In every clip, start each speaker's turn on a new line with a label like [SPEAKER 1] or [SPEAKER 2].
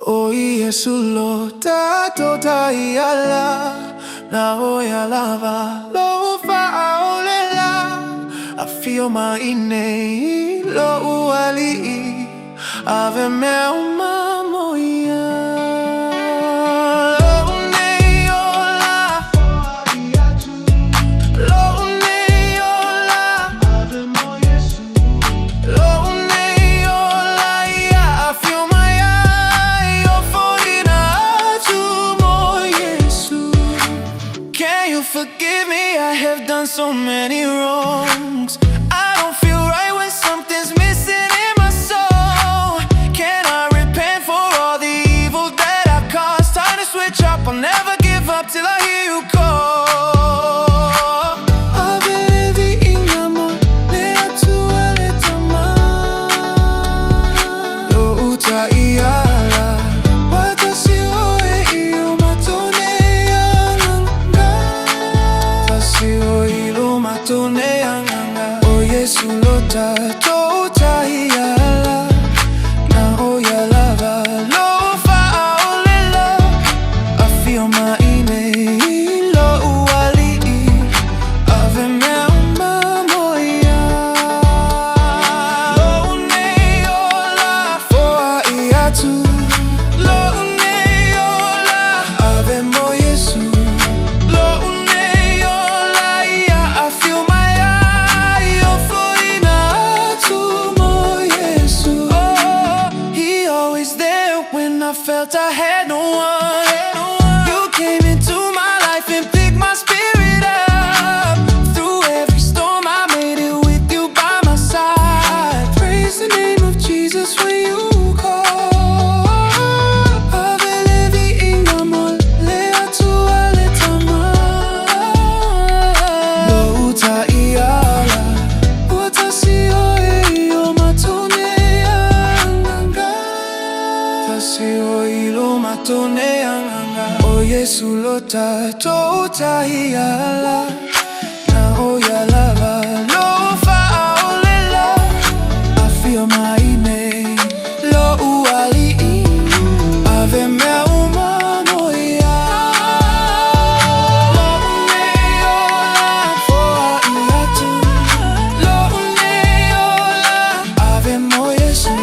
[SPEAKER 1] O Yesu lo tota iala na oya lava lo faolela. I feel my ine lo uali ave meu mamoia. Forgive me, I have done so many wrongs. I don't feel right when something's missing in my soul. Can I repent for all the evil that I've caused? Time to switch up, I'll never give up till I hear you call. O Yesu lo tota iala na oya lava lo faolela. I feel my ine lo uali ave meu mamoia. Lo une ola foa iatu. Lo une ola ave mo Yesu. I felt I had no one. You came into my life and picked my spirit up. Through every storm I made it with you by my side. Praise the name of Jesus when you call. Ave levi in amor, lea tua letama. Lo uta iala, uta si o matone anganga. Si ilo matone anganga. O Yesu lo tota iala na oya lava lo faolela. I feel my name lo uali ave meu mamoia. Lo une ola foa iatu. Lo une ola ave mo Yesu.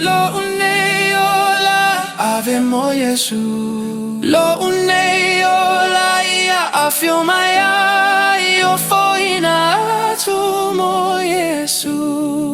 [SPEAKER 1] Lo une ola ave mo Yesu. Lo une ola I feel my eye. Yo foi na tu mo Yesu.